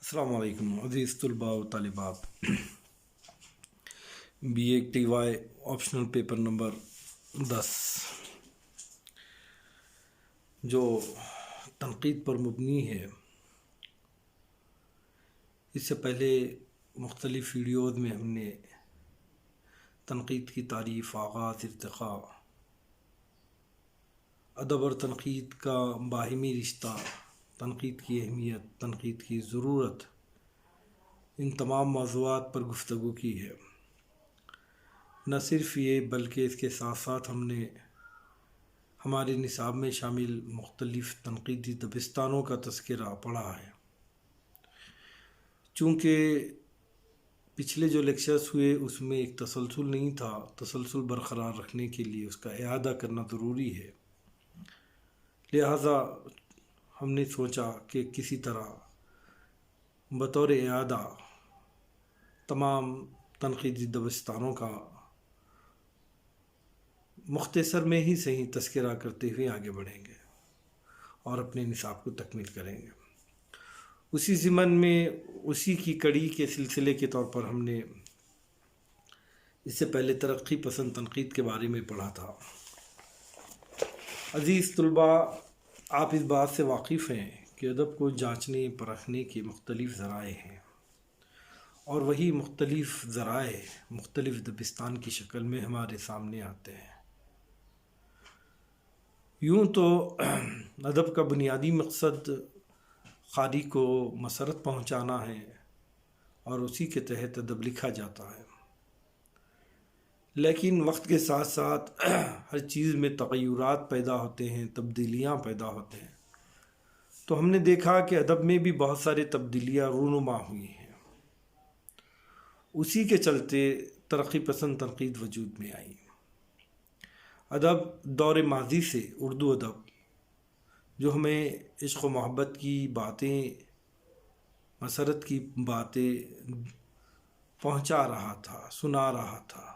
السلام علیکم عزیز طلباء و طالبات۔ B A T Y optional paper number 10 جو تنقید پر مبنی ہے، اس سے پہلے مختلف ویڈیوز میں ہم نے تنقید کی تعریف، آغاز، ارتقاء، ادب اور تنقید کا باہمی رشتہ، تنقید کی اہمیت، تنقید کی ضرورت، ان تمام موضوعات پر گفتگو کی ہے۔ نہ صرف یہ بلکہ اس کے ساتھ ساتھ ہم نے ہمارے نصاب میں شامل مختلف تنقیدی دبستانوں کا تذکرہ پڑھا ہے۔ چونکہ پچھلے جو لیکچرز ہوئے اس میں ایک تسلسل نہیں تھا، تسلسل برقرار رکھنے کے لیے اس کا اعادہ کرنا ضروری ہے، لہٰذا ہم نے سوچا کہ کسی طرح بطور اعادہ تمام تنقیدی دبستانوں کا مختصر میں ہی صحیح تذکرہ کرتے ہوئے آگے بڑھیں گے اور اپنے نصاب کو تکمیل کریں گے۔ اسی ضمن میں اسی کی کڑی کے سلسلے کے طور پر ہم نے اس سے پہلے ترقی پسند تنقید کے بارے میں پڑھا تھا۔ عزیز طلباء، آپ اس بات سے واقف ہیں کہ ادب کو جانچنے پرکھنے کے مختلف ذرائع ہیں، اور وہی مختلف ذرائع مختلف دبستان کی شکل میں ہمارے سامنے آتے ہیں۔ یوں تو ادب کا بنیادی مقصد قاری کو مسرت پہنچانا ہے، اور اسی کے تحت ادب لکھا جاتا ہے، لیکن وقت کے ساتھ ساتھ ہر چیز میں تغیرات پیدا ہوتے ہیں، تبدیلیاں پیدا ہوتے ہیں، تو ہم نے دیکھا کہ ادب میں بھی بہت سارے تبدیلیاں رونما ہوئی ہیں۔ اسی کے چلتے ترقی پسند تنقید وجود میں آئی۔ ادب دور ماضی سے اردو ادب جو ہمیں عشق و محبت کی باتیں، مسرت کی باتیں پہنچا رہا تھا، سنا رہا تھا،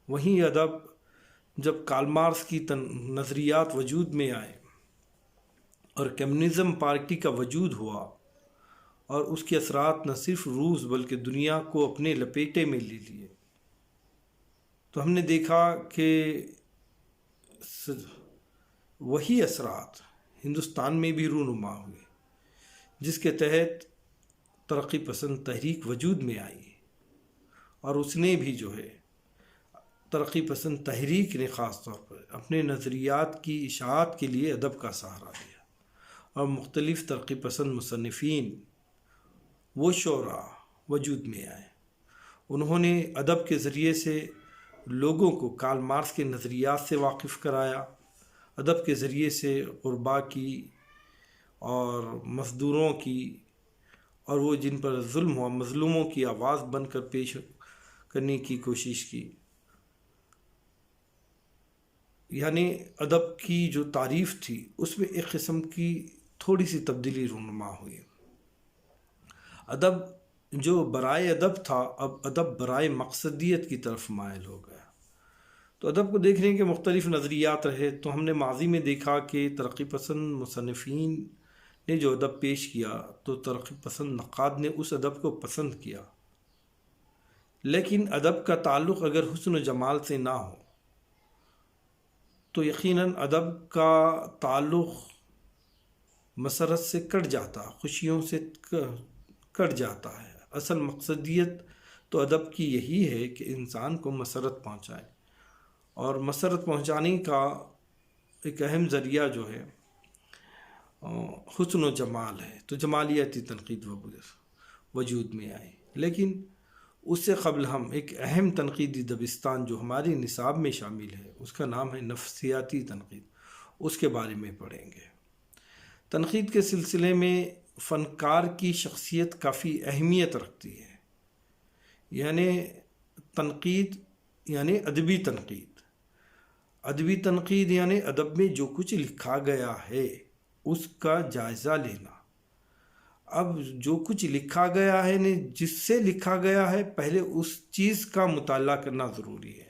وہیں ادب جب کارل مارکس کی نظریات وجود میں آئے اور کمیونزم پارٹی کا وجود ہوا، اور اس کے اثرات نہ صرف روس بلکہ دنیا کو اپنے لپیٹے میں لے لیے، تو ہم نے دیکھا کہ وہی اثرات ہندوستان میں بھی رونما ہوئے، جس کے تحت ترقی پسند تحریک وجود میں آئی، اور اس نے بھی جو ہے ترقی پسند تحریک نے خاص طور پر اپنے نظریات کی اشاعت کے لیے ادب کا سہارا دیا، اور مختلف ترقی پسند مصنفین وہ شعراء وجود میں آئے۔ انہوں نے ادب کے ذریعے سے لوگوں کو کارل مارکس کے نظریات سے واقف کرایا، ادب کے ذریعے سے غربا کی اور مزدوروں کی اور وہ جن پر ظلم ہوا مظلوموں کی آواز بن کر پیش کرنے کی کوشش کی۔ یعنی ادب کی جو تعریف تھی اس میں ایک قسم کی تھوڑی سی تبدیلی رونما ہوئی۔ ادب جو برائے ادب تھا، اب ادب برائے مقصدیت کی طرف مائل ہو گیا۔ تو ادب کو دیکھنے کے مختلف نظریات رہے، تو ہم نے ماضی میں دیکھا کہ ترقی پسند مصنفین نے جو ادب پیش کیا تو ترقی پسند نقاد نے اس ادب کو پسند کیا، لیکن ادب کا تعلق اگر حسن و جمال سے نہ ہو تو یقیناً ادب کا تعلق مسرت سے کٹ جاتا، خوشیوں سے کٹ جاتا ہے۔ اصل مقصدیت تو ادب کی یہی ہے کہ انسان کو مسرت پہنچائے، اور مسرت پہنچانے کا ایک اہم ذریعہ جو ہے حسن و جمال ہے، تو جمالیاتی تنقید وجود میں آئی۔ لیکن اس سے قبل ہم ایک اہم تنقیدی دبستان جو ہمارے نصاب میں شامل ہے، اس کا نام ہے نفسیاتی تنقید، اس کے بارے میں پڑھیں گے۔ تنقید کے سلسلے میں فنکار کی شخصیت کافی اہمیت رکھتی ہے، یعنی تنقید یعنی ادبی تنقید، ادبی تنقید یعنی ادب میں جو کچھ لکھا گیا ہے اس کا جائزہ لینا۔ اب جو کچھ لکھا گیا ہے جس سے لکھا گیا ہے پہلے اس چیز کا مطالعہ کرنا ضروری ہے،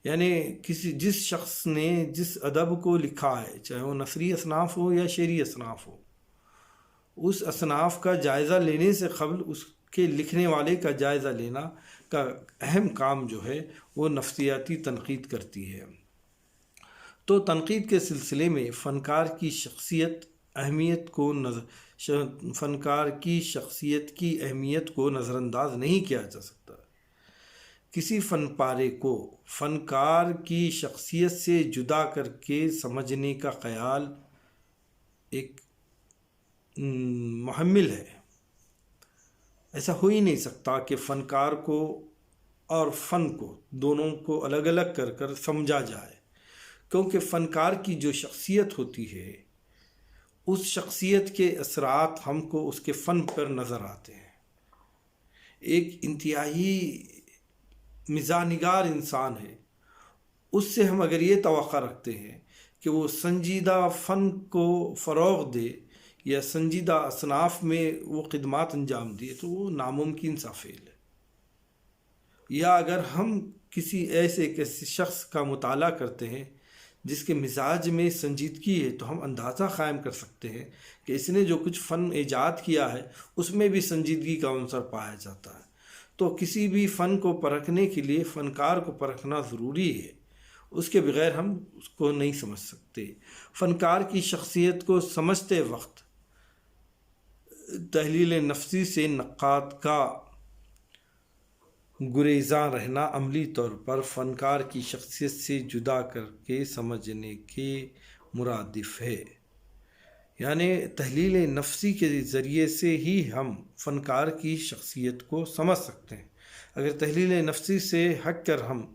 یعنی جس شخص نے جس ادب کو لکھا ہے، چاہے وہ نثری اصناف ہو یا شعری اصناف ہو، اس اصناف کا جائزہ لینے سے قبل اس کے لکھنے والے کا جائزہ لینا کا اہم کام جو ہے وہ نفسیاتی تنقید کرتی ہے۔ تو تنقید کے سلسلے میں فنکار کی شخصیت کی اہمیت کو نظر انداز نہیں کیا جا سکتا۔ کسی فن پارے کو فنکار کی شخصیت سے جدا کر کے سمجھنے کا خیال ایک محمل ہے۔ ایسا ہو ہی نہیں سکتا کہ فنکار کو اور فن کو دونوں کو الگ الگ کر کر سمجھا جائے، کیونکہ فنکار کی جو شخصیت ہوتی ہے اس شخصیت کے اثرات ہم کو اس کے فن پر نظر آتے ہیں۔ ایک انتہائی مزاح نگار انسان ہے، اس سے ہم اگر یہ توقع رکھتے ہیں کہ وہ سنجیدہ فن کو فروغ دے یا سنجیدہ اصناف میں وہ خدمات انجام دیے تو وہ ناممکن سا فعل ہے۔ یا اگر ہم کسی ایسے شخص کا مطالعہ کرتے ہیں جس کے مزاج میں سنجیدگی ہے تو ہم اندازہ قائم کر سکتے ہیں کہ اس نے جو کچھ فن ایجاد کیا ہے اس میں بھی سنجیدگی کا عنصر پایا جاتا ہے۔ تو کسی بھی فن کو پرکھنے کے لیے فنکار کو پرکھنا ضروری ہے، اس کے بغیر ہم اس کو نہیں سمجھ سکتے۔ فنکار کی شخصیت کو سمجھتے وقت تحلیل نفسی سے نقاد کا گریزاں رہنا عملی طور پر فنکار کی شخصیت سے جدا کر کے سمجھنے کے مرادف ہے۔ یعنی تحلیل نفسی کے ذریعے سے ہی ہم فنکار کی شخصیت کو سمجھ سکتے ہیں۔ اگر تحلیل نفسی سے ہٹ کر ہم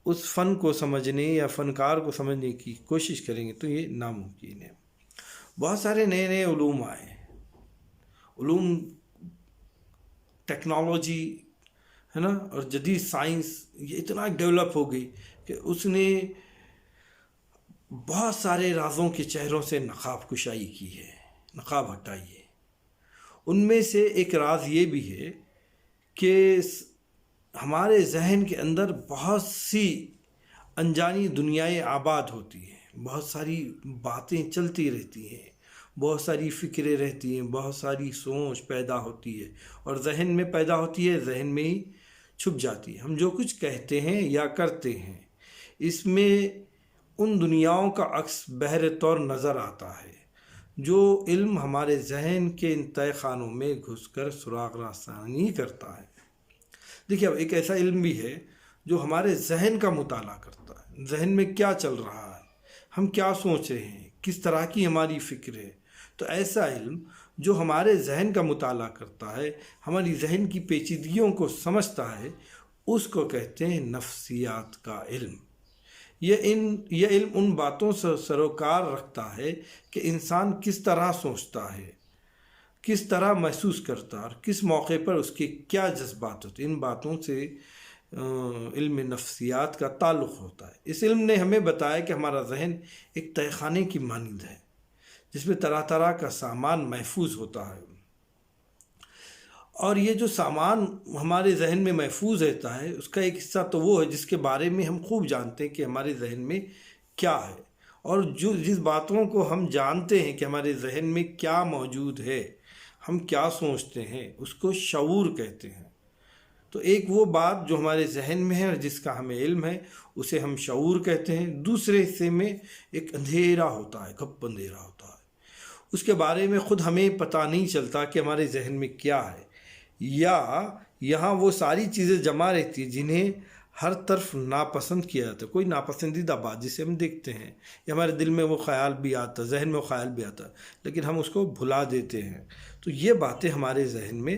اس فن کو سمجھنے یا فنکار کو سمجھنے کی کوشش کریں گے تو یہ ناممکن ہے۔ بہت سارے نئے نئے علوم آئے ہیں، علوم ٹیکنالوجی ہے نا، اور جدید سائنس یہ اتنا ڈیولپ ہو گئی کہ اس نے بہت سارے رازوں کے چہروں سے نقاب کشائی کی ہے، نقاب ہٹائی ہے۔ ان میں سے ایک راز یہ بھی ہے کہ ہمارے ذہن کے اندر بہت سی انجانی دنیائیں آباد ہوتی ہیں، بہت ساری باتیں چلتی رہتی ہیں، بہت ساری فکریں رہتی ہیں، بہت ساری سوچ پیدا ہوتی ہے اور ذہن میں پیدا ہوتی ہے، ذہن میں ہی چھپ جاتی ہے۔ ہم جو کچھ کہتے ہیں یا کرتے ہیں اس میں ان دنیاؤں کا عکس بہر طور نظر آتا ہے جو علم ہمارے ذہن کے ان تہہ خانوں میں گھس کر سراغ رسانی کرتا ہے۔ دیکھیے اب ایک ایسا علم بھی ہے جو ہمارے ذہن کا مطالعہ کرتا ہے، ذہن میں کیا چل رہا ہے، ہم کیا سوچ رہے ہیں، کس طرح کی ہماری فکر ہے۔ تو ایسا علم جو ہمارے ذہن کا مطالعہ کرتا ہے، ہماری ذہن کی پیچیدگیوں کو سمجھتا ہے، اس کو کہتے ہیں نفسیات کا علم۔ یہ علم ان باتوں سے سروکار رکھتا ہے کہ انسان کس طرح سوچتا ہے، کس طرح محسوس کرتا ہے اور کس موقع پر اس کے کیا جذبات ہوتے ہیں۔ ان باتوں سے علم نفسیات کا تعلق ہوتا ہے۔ اس علم نے ہمیں بتایا کہ ہمارا ذہن ایک تہہ خانے کی مانند ہے جس میں طرح طرح کا سامان محفوظ ہوتا ہے، اور یہ جو سامان ہمارے ذہن میں محفوظ رہتا ہے اس کا ایک حصہ تو وہ ہے جس کے بارے میں ہم خوب جانتے ہیں کہ ہمارے ذہن میں کیا ہے، اور جس باتوں کو ہم جانتے ہیں کہ ہمارے ذہن میں کیا موجود ہے، ہم کیا سوچتے ہیں، اس کو شعور کہتے ہیں۔ تو ایک وہ بات جو ہمارے ذہن میں ہے اور جس کا ہمیں علم ہے اسے ہم شعور کہتے ہیں۔ دوسرے حصے میں ایک اندھیرا ہوتا ہے، گپ اندھیرا ہوتا ہے، اس کے بارے میں خود ہمیں پتہ نہیں چلتا کہ ہمارے ذہن میں کیا ہے، یا یہاں وہ ساری چیزیں جمع رہتی ہیں جنہیں ہر طرف ناپسند کیا جاتا ہے۔ کوئی ناپسندیدہ بات جسے ہم دیکھتے ہیں یا ہمارے دل میں وہ خیال بھی آتا ہے، ذہن میں وہ خیال بھی آتا ہے، لیکن ہم اس کو بھلا دیتے ہیں۔ تو یہ باتیں ہمارے ذہن میں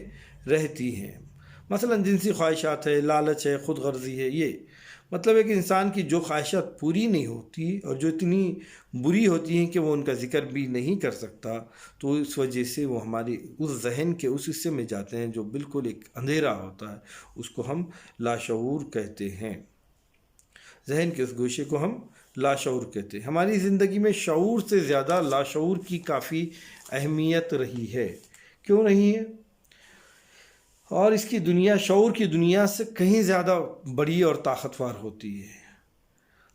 رہتی ہیں۔ مثلا جنسی خواہشات ہے، لالچ ہے، خود غرضی ہے، یہ مطلب ہے کہ انسان کی جو خواہشات پوری نہیں ہوتی اور جو اتنی بری ہوتی ہیں کہ وہ ان کا ذکر بھی نہیں کر سکتا، تو اس وجہ سے وہ ہماری اس ذہن کے اس حصے میں جاتے ہیں جو بالکل ایک اندھیرا ہوتا ہے، اس کو ہم لاشعور کہتے ہیں۔ ذہن کے اس گوشے کو ہم لاشعور کہتے ہیں۔ ہماری زندگی میں شعور سے زیادہ لاشعور کی کافی اہمیت رہی ہے۔ کیوں رہی ہے؟ اور اس کی دنیا شعور کی دنیا سے کہیں زیادہ بڑی اور طاقتور ہوتی ہے۔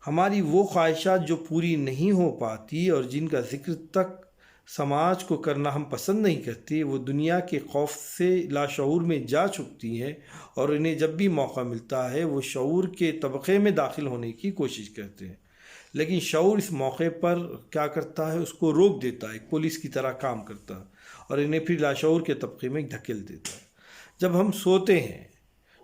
ہماری وہ خواہشات جو پوری نہیں ہو پاتی اور جن کا ذکر تک سماج کو کرنا ہم پسند نہیں کرتے، وہ دنیا کے خوف سے لاشعور میں جا چکتی ہیں، اور انہیں جب بھی موقع ملتا ہے وہ شعور کے طبقے میں داخل ہونے کی کوشش کرتے ہیں، لیکن شعور اس موقع پر کیا کرتا ہے؟ اس کو روک دیتا ہے، ایک پولیس کی طرح کام کرتا ہے، اور انہیں پھر لاشعور کے طبقے میں دھکیل دیتا ہے۔ جب ہم سوتے ہیں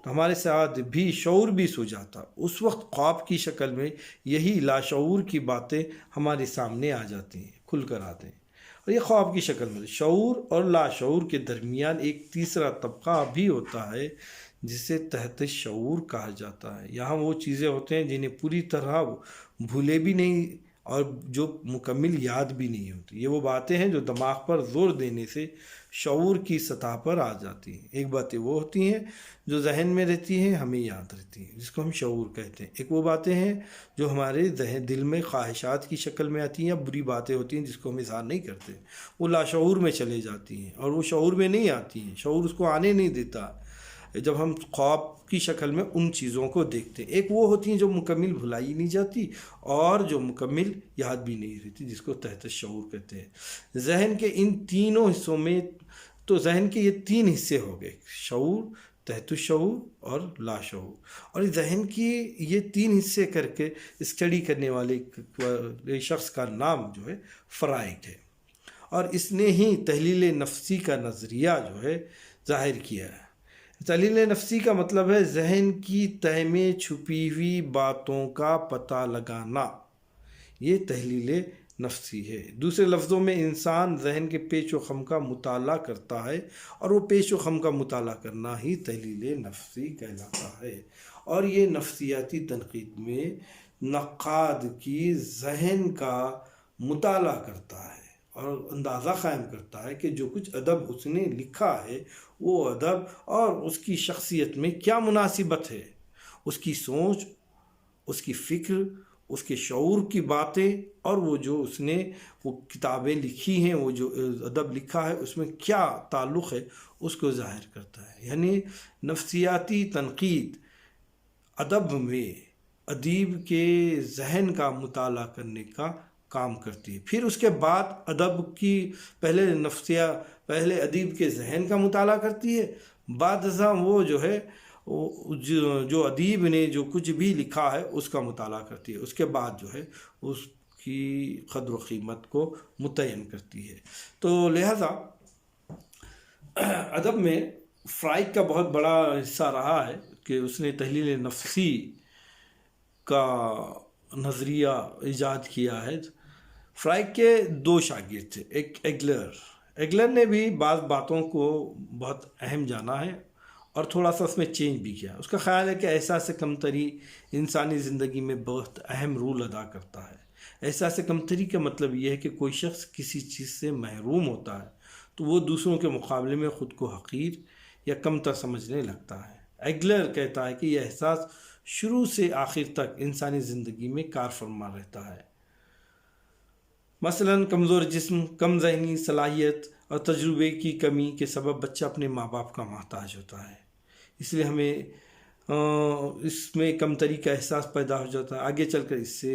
تو ہمارے ساتھ بھی شعور بھی سو جاتا، اس وقت خواب کی شکل میں یہی لاشعور کی باتیں ہمارے سامنے آ جاتی ہیں، کھل کر آتے ہیں، اور یہ خواب کی شکل میں شعور اور لاشعور کے درمیان ایک تیسرا طبقہ بھی ہوتا ہے جسے تحت شعور کہا جاتا ہے۔ یہاں وہ چیزیں ہوتے ہیں جنہیں پوری طرح بھولے بھی نہیں اور جو مکمل یاد بھی نہیں ہوتی، یہ وہ باتیں ہیں جو دماغ پر زور دینے سے شعور کی سطح پر آ جاتی ہیں۔ ایک باتیں وہ ہوتی ہیں جو ذہن میں رہتی ہیں، ہمیں یاد رہتی ہیں، جس کو ہم شعور کہتے ہیں۔ ایک وہ باتیں ہیں جو ہمارے دل میں خواہشات کی شکل میں آتی ہیں، یا بری باتیں ہوتی ہیں جس کو ہم اظہار نہیں کرتے، وہ لاشعور میں چلے جاتی ہیں، اور وہ شعور میں نہیں آتی ہیں، شعور اس کو آنے نہیں دیتا جب ہم خواب کی شکل میں ان چیزوں کو دیکھتے ہیں۔ ایک وہ ہوتی ہیں جو مکمل بھلائی نہیں جاتی اور جو مکمل یاد بھی نہیں رہتی، جس کو تحت شعور کہتے ہیں۔ ذہن کے ان تینوں حصوں میں، تو ذہن کے یہ تین حصے ہو گئے، شعور، تحت الشعور اور لاشعور، اور ذہن کی یہ تین حصے کر کے اسٹڈی کرنے والے شخص کا نام جو ہے فرائڈ ہے، اور اس نے ہی تحلیل نفسی کا نظریہ جو ہے ظاہر کیا ہے۔ تحلیل نفسی کا مطلب ہے ذہن کی تہ میں چھپی ہوئی باتوں کا پتہ لگانا، یہ تحلیل نفسی ہے۔ دوسرے لفظوں میں انسان ذہن کے پیچ و خم کا مطالعہ کرتا ہے، اور وہ پیچ و خم کا مطالعہ کرنا ہی تحلیل نفسی کہلاتا ہے، اور یہ نفسیاتی تنقید میں نقاد کی ذہن کا مطالعہ کرتا ہے اور اندازہ قائم کرتا ہے کہ جو کچھ ادب اس نے لکھا ہے وہ ادب اور اس کی شخصیت میں کیا مناسبت ہے، اس کی سوچ، اس کی فکر، اس کے شعور کی باتیں، اور وہ جو اس نے وہ کتابیں لکھی ہیں، وہ جو ادب لکھا ہے اس میں کیا تعلق ہے، اس کو ظاہر کرتا ہے۔ یعنی نفسیاتی تنقید ادب میں ادیب کے ذہن کا مطالعہ کرنے کا کام کرتی ہے۔ پھر اس کے بعد ادب کی پہلے ادیب کے ذہن کا مطالعہ کرتی ہے، بعد ازاں وہ جو ہے جو ادیب نے جو کچھ بھی لکھا ہے اس کا مطالعہ کرتی ہے، اس کے بعد جو ہے اس کی قدر و قیمت کو متعین کرتی ہے۔ تو لہذا ادب میں فرائڈ کا بہت بڑا حصہ رہا ہے کہ اس نے تحلیل نفسی کا نظریہ ایجاد کیا ہے۔ فرائڈ کے دو شاگرد تھے، ایک ایگلر نے بھی بعض باتوں کو بہت اہم جانا ہے اور تھوڑا سا اس میں چینج بھی کیا۔ اس کا خیال ہے کہ احساس کمتری انسانی زندگی میں بہت اہم رول ادا کرتا ہے۔ احساس کمتری کا مطلب یہ ہے کہ کوئی شخص کسی چیز سے محروم ہوتا ہے تو وہ دوسروں کے مقابلے میں خود کو حقیر یا کمتر سمجھنے لگتا ہے۔ ایگلر کہتا ہے کہ یہ احساس شروع سے آخر تک انسانی زندگی میں کار فرما رہتا ہے۔ مثلاً کمزور جسم، کم ذہنی صلاحیت اور تجربے کی کمی کے سبب بچہ اپنے ماں باپ کا محتاج ہوتا ہے، اس لیے ہمیں اس میں کمتری کا احساس پیدا ہو جاتا ہے۔ آگے چل کر اس سے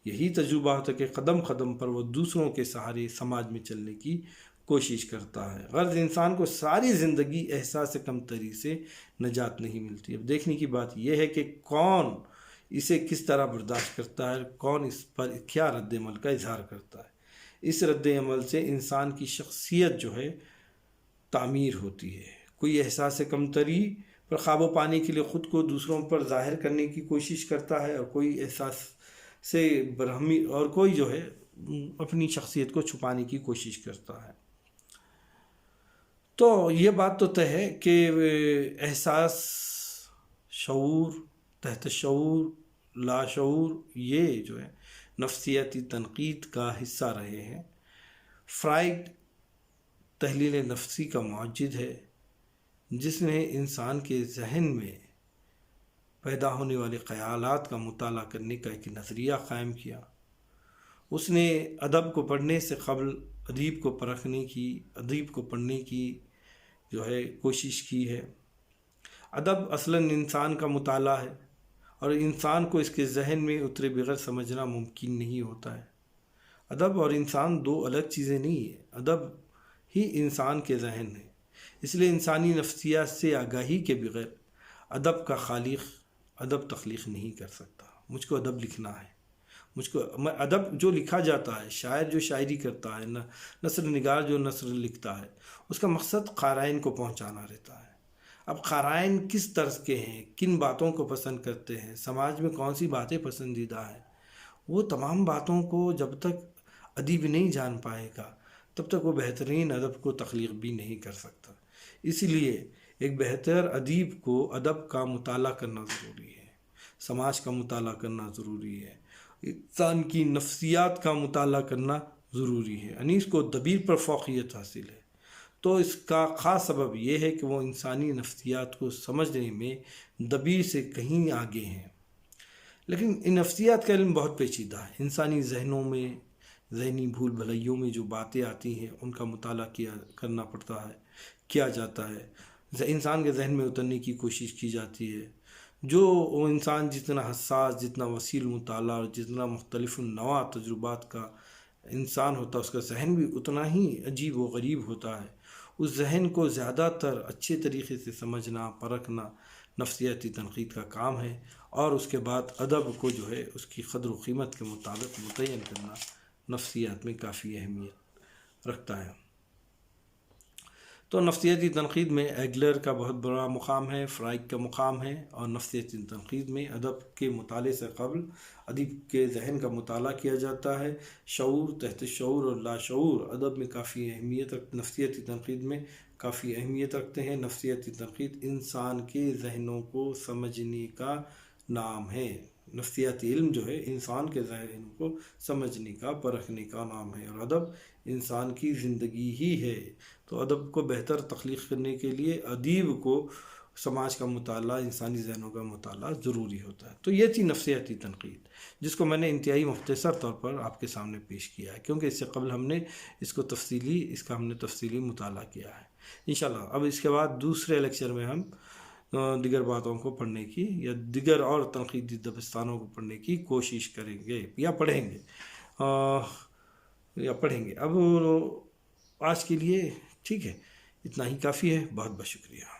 یہی تجربہ ہوتا ہے کہ قدم قدم پر وہ دوسروں کے سہارے سماج میں چلنے کی کوشش کرتا ہے۔ غرض انسان کو ساری زندگی احساس کمتری سے نجات نہیں ملتی۔ اب دیکھنے کی بات یہ ہے کہ کون اسے کس طرح برداشت کرتا ہے، کون اس پر کیا رد عمل کا اظہار کرتا ہے۔ اس رد عمل سے انسان کی شخصیت جو ہے تعمیر ہوتی ہے۔ کوئی احساس کمتری پر قابو پانے کے لیے خود کو دوسروں پر ظاہر کرنے کی کوشش کرتا ہے، اور کوئی احساس سے برہمی، اور کوئی جو ہے اپنی شخصیت کو چھپانے کی کوشش کرتا ہے۔ تو یہ بات تو طے ہے کہ احساس، شعور، تحت شعور، لاشعور، یہ جو ہے نفسیاتی تنقید کا حصہ رہے ہیں۔ فرائڈ تحلیل نفسی کا معجد ہے جس نے انسان کے ذہن میں پیدا ہونے والے خیالات کا مطالعہ کرنے کا ایک نظریہ قائم کیا۔ اس نے ادب کو پڑھنے سے قبل ادیب کو پرکھنے کی، ادیب کو پڑھنے کی جو ہے کوشش کی ہے۔ ادب اصلاً انسان کا مطالعہ ہے، اور انسان کو اس کے ذہن میں اترے بغیر سمجھنا ممکن نہیں ہوتا ہے۔ ادب اور انسان دو الگ چیزیں نہیں ہیں، ادب ہی انسان کے ذہن ہے، اس لیے انسانی نفسیات سے آگاہی کے بغیر ادب کا خالق ادب تخلیق نہیں کر سکتا۔ مجھ کو ادب لکھنا ہے، ادب جو لکھا جاتا ہے، شاعر جو شاعری کرتا ہے، نثر نگار جو نثر لکھتا ہے، اس کا مقصد قارئین کو پہنچانا رہتا ہے۔ اب قارئین کس طرز کے ہیں، کن باتوں کو پسند کرتے ہیں، سماج میں کون سی باتیں پسندیدہ ہیں، وہ تمام باتوں کو جب تک ادیب نہیں جان پائے گا تب تک وہ بہترین ادب کو تخلیق بھی نہیں کر سکتا۔ اسی لیے ایک بہتر ادیب کو ادب کا مطالعہ کرنا ضروری ہے، سماج کا مطالعہ کرنا ضروری ہے، انسان کی نفسیات کا مطالعہ کرنا ضروری ہے، یعنی اس کو دبیر پر فوقیت حاصل ہے۔ تو اس کا خاص سبب یہ ہے کہ وہ انسانی نفسیات کو سمجھنے میں دبیر سے کہیں آگے ہیں۔ لیکن ان نفسیات کا علم بہت پیچیدہ ہے، انسانی ذہنوں میں، ذہنی بھول بھلائیوں میں جو باتیں آتی ہیں ان کا مطالعہ کرنا پڑتا ہے، کیا جاتا ہے، انسان کے ذہن میں اترنے کی کوشش کی جاتی ہے۔ جو وہ انسان جتنا حساس، جتنا وسیع مطالعہ اور جتنا مختلف النوع تجربات کا انسان ہوتا ہے، اس کا ذہن بھی اتنا ہی عجیب و غریب ہوتا ہے۔ اس ذہن کو زیادہ تر اچھے طریقے سے سمجھنا، پرکھنا نفسیاتی تنقید کا کام ہے، اور اس کے بعد ادب کو جو ہے اس کی قدر و قیمت کے مطابق متعین کرنا نفسیات میں کافی اہمیت رکھتا ہے۔ تو نفسیاتی تنقید میں ایگلر کا بہت بڑا مقام ہے، فرائڈ کا مقام ہے، اور نفسیاتی تنقید میں ادب کے مطالعے سے قبل ادیب کے ذہن کا مطالعہ کیا جاتا ہے۔ شعور، تحت شعور اور لاشعور ادب میں کافی اہمیت نفسیاتی تنقید میں کافی اہمیت رکھتے ہیں۔ نفسیاتی تنقید انسان کے ذہنوں کو سمجھنے کا نام ہے، نفسیاتی علم جو ہے انسان کے ذہنوں کو سمجھنے کا، پرکھنے کا نام ہے، اور ادب انسان کی زندگی ہی ہے۔ تو ادب کو بہتر تخلیق کرنے کے لیے ادیب کو سماج کا مطالعہ، انسانی ذہنوں کا مطالعہ ضروری ہوتا ہے۔ تو یہ تھی نفسیاتی تنقید، جس کو میں نے انتہائی مختصر طور پر آپ کے سامنے پیش کیا ہے، کیونکہ اس سے قبل ہم نے اس کا ہم نے تفصیلی مطالعہ کیا ہے۔ انشاءاللہ اب اس کے بعد دوسرے لیکچر میں ہم دیگر باتوں کو پڑھنے کی یا دیگر اور تنقیدی دبستانوں کو پڑھنے کی کوشش کریں گے یا پڑھیں گے۔ اب آج کے لیے ٹھیک ہے، اتنا ہی کافی ہے۔ بہت بہت شکریہ۔